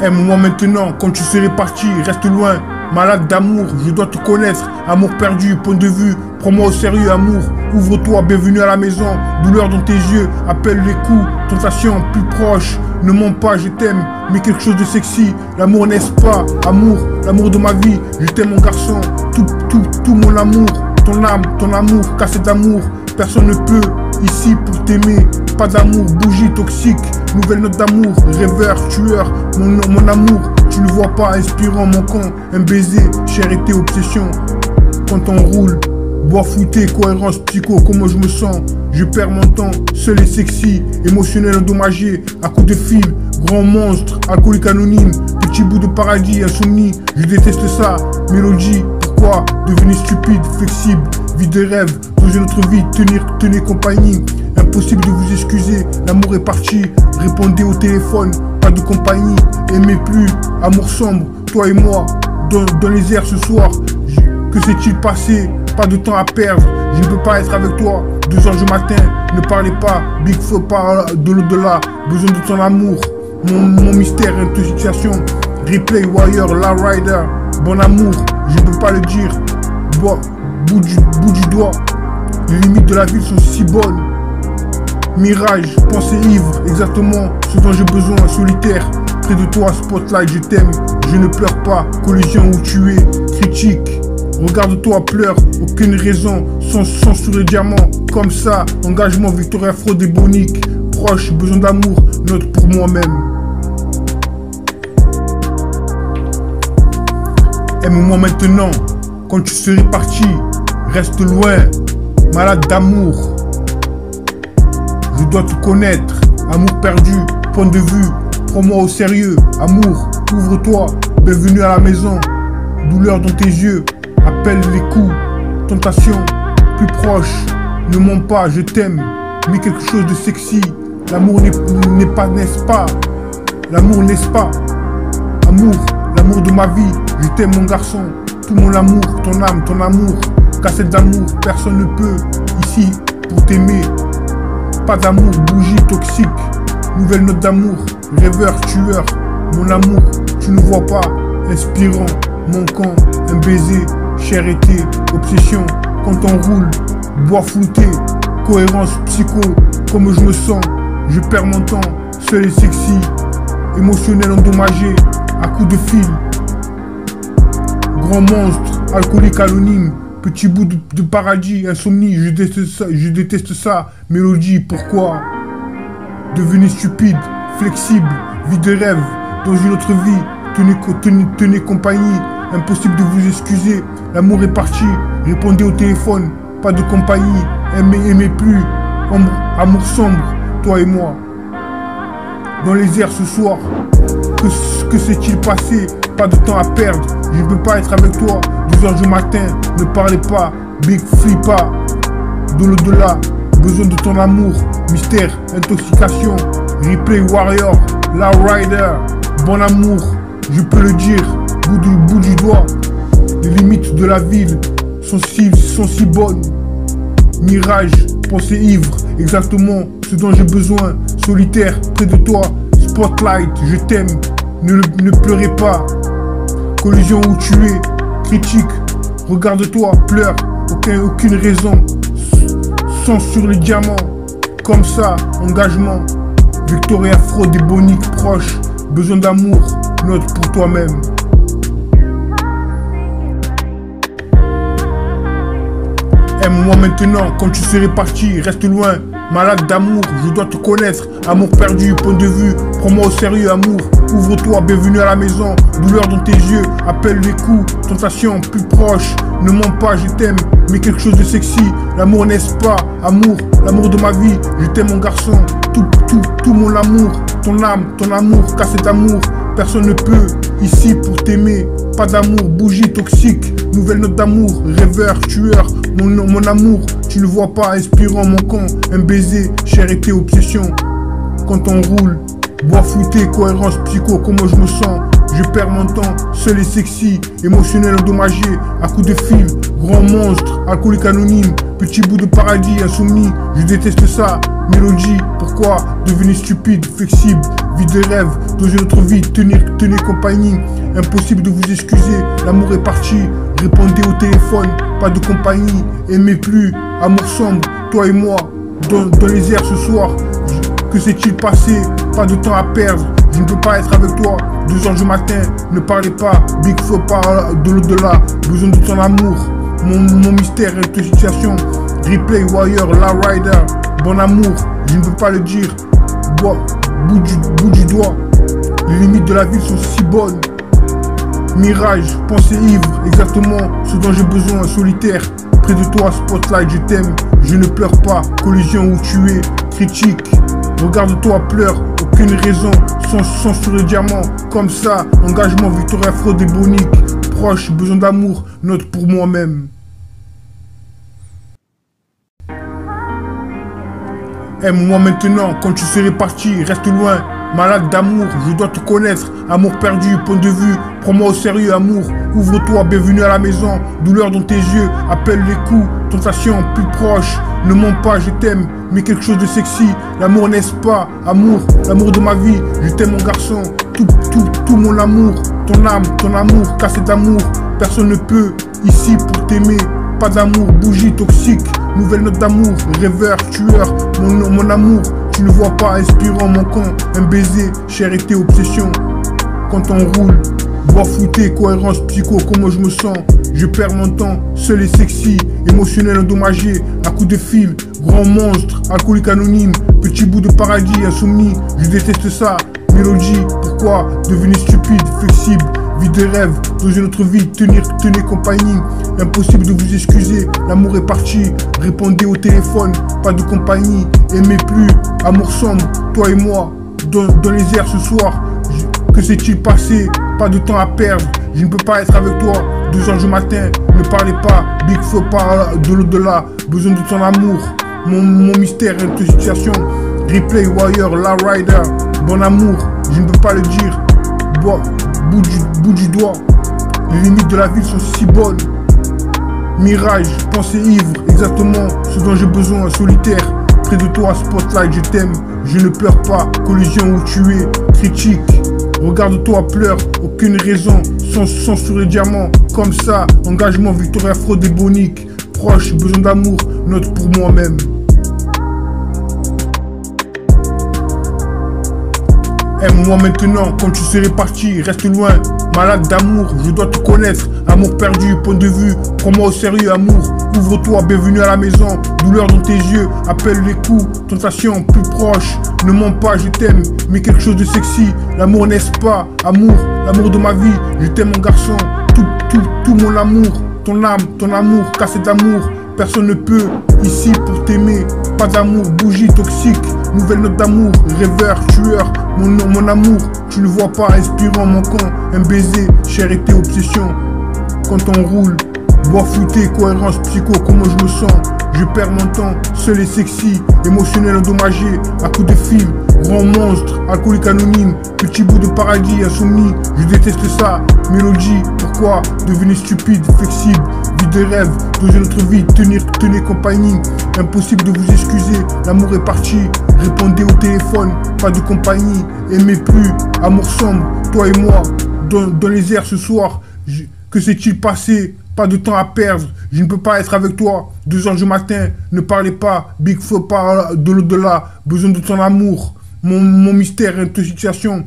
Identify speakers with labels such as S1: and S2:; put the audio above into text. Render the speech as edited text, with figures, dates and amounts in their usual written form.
S1: Aime-moi maintenant, quand tu serais parti, reste loin. Malade d'amour, je dois te connaître. Amour perdu, point de vue, prends-moi au sérieux, amour. Ouvre-toi, bienvenue à la maison. Douleur dans tes yeux, appelle les coups. Tentation plus proche, ne mens pas, je t'aime. Mais quelque chose de sexy, l'amour n'est-ce pas? Amour, l'amour de ma vie, je t'aime mon garçon. Tout mon amour, ton âme, ton amour, cassé d'amour. Personne ne peut ici pour t'aimer. Pas d'amour, bougie toxique, nouvelle note d'amour. Rêveur, tueur, mon amour. Tu ne vois pas, inspirant, manquant. Un baiser, charité, obsession. Quand on roule, bois fouté, cohérence, psycho, comment je me sens. Je perds mon temps, seul et sexy. Émotionnel, endommagé, à coups de fil. Grand monstre, alcoolique anonyme. Petit bout de paradis, insomnie. Je déteste ça, mélodie. Pourquoi devenir stupide, flexible, vie de rêve, dans une autre vie, tenir compagnie. Impossible de vous excuser, l'amour est parti. Répondez au téléphone, pas de compagnie. Aimez plus, amour sombre, toi et moi, dans les airs ce soir. Que s'est-il passé? Pas de temps à perdre, je ne peux pas être avec toi. 2h du matin, ne parlez pas, Big Feu pas de l'au-delà. Besoin de ton amour, mon mystère, intoxication. Replay, Warrior, La Rider, bon amour, je ne peux pas le dire. Bout du doigt, les limites de la ville sont si bonnes. Mirage, pensée ivre, exactement ce dont j'ai besoin, solitaire. Près de toi, spotlight, je t'aime, je ne pleure pas. Collision où tu es, critique. Regarde-toi, pleure, aucune raison, sans sur le diamant. Comme ça, engagement, Victoria fraude et bonique. Proche, besoin d'amour, note pour moi-même. Aime-moi maintenant, quand tu serais parti, reste loin, malade d'amour. Je dois te connaître, amour perdu, point de vue, prends-moi au sérieux, amour, ouvre-toi, bienvenue à la maison. Douleur dans tes yeux, appelle les coups, tentation, plus proche, ne mens pas, je t'aime, mais quelque chose de sexy. L'amour n'est pas, n'est-ce pas? L'amour n'est-ce pas? Amour, l'amour de ma vie, je t'aime mon garçon. Tout mon amour, ton âme, ton amour, cassette d'amour, personne ne peut ici pour t'aimer. Pas d'amour, bougie toxique, nouvelle note d'amour, rêveur, tueur, mon amour, tu ne vois pas, inspirant, manquant, un baiser, charité, obsession, quand on roule, bois flouté, cohérence, psycho, comme je me sens, je perds mon temps, seul et sexy, émotionnel endommagé, à coups de fil, grand monstre, alcoolique anonyme, petit bout de paradis, insomnie, je déteste ça, mélodie, pourquoi? Devenir stupide, flexible, vie de rêve, dans une autre vie, tenez compagnie, impossible de vous excuser, l'amour est parti, répondez au téléphone, pas de compagnie, aimez plus, amour sombre, toi et moi. Dans les airs ce soir, que s'est-il passé? Pas de temps à perdre, je ne peux pas être avec toi. 2h du matin, ne parlez pas, Big Flippa, de l'au-delà, besoin de ton amour, mystère, intoxication, replay Warrior, La Rider, bon amour, je peux le dire, bout du doigt, les limites de la ville sont si bonnes. Mirage, pensée ivre, exactement ce dont j'ai besoin, solitaire, près de toi, spotlight, je t'aime, ne pleurez pas. Collision où tu es, critique, regarde-toi, pleure, aucune raison, sang sur les diamants, comme ça, engagement, Victoria fraude et bonique, proche, besoin d'amour, note pour toi-même. Aime-moi maintenant, quand tu serais parti, reste loin, malade d'amour, je dois te connaître, amour perdu, point de vue, prends-moi au sérieux, amour, ouvre-toi, bienvenue à la maison, douleur dans tes yeux, appelle les coups, tentation, plus proche, ne mens pas, je t'aime, mais quelque chose de sexy, l'amour n'est-ce pas? Amour, l'amour de ma vie, je t'aime mon garçon, tout mon amour, ton âme, ton amour, cassette d'amour, personne ne peut ici pour t'aimer, pas d'amour, bougie toxique, nouvelle note d'amour, rêveur, tueur, mon amour, tu ne vois pas, inspirant, manquant, un baiser, charité, obsession, quand on roule, bois flouté, cohérence, psycho, comment je me sens, je perds mon temps, seul et sexy, émotionnel endommagé, à coups de fil, grand monstre, alcoolique anonyme, petit bout de paradis insoumis, je déteste ça. Mélodie, pourquoi devenir stupide, flexible, vie de rêve, dans une autre vie, tenez compagnie. Impossible de vous excuser, l'amour est parti, répondez au téléphone, pas de compagnie, aimez plus, amour sombre, toi et moi, dans les airs ce soir. Que s'est-il passé? Pas de temps à perdre, je ne peux pas être avec toi. 2h du matin, ne parlez pas, Big Flo parle de l'au-delà, besoin de ton amour, mon mystère est une situation. Replay, Wire, La Rider, bon amour, je ne peux pas le dire, bout du doigt, les limites de la ville sont si bonnes. Mirage, pensée ivre, exactement ce dont j'ai besoin, solitaire. Près de toi, spotlight, je t'aime, je ne pleure pas, collision où tu es, critique. Regarde-toi, pleure, aucune raison, sans sur le diamant, comme ça, engagement, victoire, fraude et bonique. Proche, besoin d'amour, note pour moi-même. Aime-moi maintenant, quand tu serais parti, reste loin. Malade d'amour, je dois te connaître. Amour perdu, point de vue, prends-moi au sérieux, amour. Ouvre-toi, bienvenue à la maison. Douleur dans tes yeux, appelle les coups. Tentation plus proche, ne mens pas, je t'aime. Mais quelque chose de sexy, l'amour n'est-ce pas? Amour, l'amour de ma vie, je t'aime mon garçon. Tout mon amour, ton âme, ton amour, cassé d'amour. Personne ne peut, ici pour t'aimer. Pas d'amour, bougie toxique, nouvelle note d'amour, rêveur, tueur, mon amour, tu ne vois pas, inspirant mon camp, un baiser, charité, obsession. Quand on roule, bois flouté, cohérence psycho, comment je me sens, je perds mon temps, seul et sexy, émotionnel endommagé, à coups de fil, grand monstre, alcoolique anonyme, petit bout de paradis insoumis, je déteste ça. Mélodie, pourquoi devenir stupide, flexible, vie de rêve, dans une autre vie, tenez compagnie. Impossible de vous excuser, l'amour est parti, répondez au téléphone, pas de compagnie, aimez plus, amour sombre, toi et moi, dans les airs ce soir. Que s'est-il passé? Pas de temps à perdre, je ne peux pas être avec toi. 2h du matin, ne parlez pas, Big Flo parle de l'au-delà, besoin de ton amour, mon mystère est une situation. Replay, Wire, La Rider, bon amour, je ne peux pas le dire, bout du doigt, les limites de la ville sont si bonnes. Mirage, pensée ivre, exactement ce dont j'ai besoin, solitaire. Près de toi, spotlight, je t'aime, je ne pleure pas, collision où tu es, critique. Regarde-toi, pleure, aucune raison, sans sur le diamant, comme ça, engagement, victoire, fraude et bonique. Proche, besoin d'amour, note pour moi-même. Aime-moi maintenant, quand tu serais parti, reste loin. Malade d'amour, je dois te connaître. Amour perdu, point de vue, prends-moi au sérieux, amour. Ouvre-toi, bienvenue à la maison. Douleur dans tes yeux, appelle les coups. Tentation plus proche, ne mens pas, je t'aime. Mais quelque chose de sexy, l'amour n'est-ce pas? Amour, l'amour de ma vie, je t'aime mon garçon. Tout mon amour, ton âme, ton amour, cassé d'amour. Personne ne peut, ici pour t'aimer. Pas d'amour, bougie toxique, nouvelle note d'amour, rêveur, tueur, mon amour, tu ne vois pas, inspirant mon camp, un baiser, charité, obsession. Quand on roule, bois flouté, cohérence psycho, comment je me sens, je perds mon temps, seul et sexy, émotionnel endommagé, à coups de fil, grand monstre, alcoolique anonyme, petit bout de paradis insoumis, je déteste ça. Mélodie, pourquoi devenir stupide, flexible, vie de rêve, dans une autre vie, tenez compagnie. Impossible de vous excuser, l'amour est parti, répondez au téléphone, pas de compagnie, aimez plus, amour sombre, toi et moi, dans les airs ce soir. Que s'est-il passé? Pas de temps à perdre, je ne peux pas être avec toi. 2h du matin, ne parlez pas, Big Flo parle de l'au-delà, besoin de ton amour, mon mystère est une situation.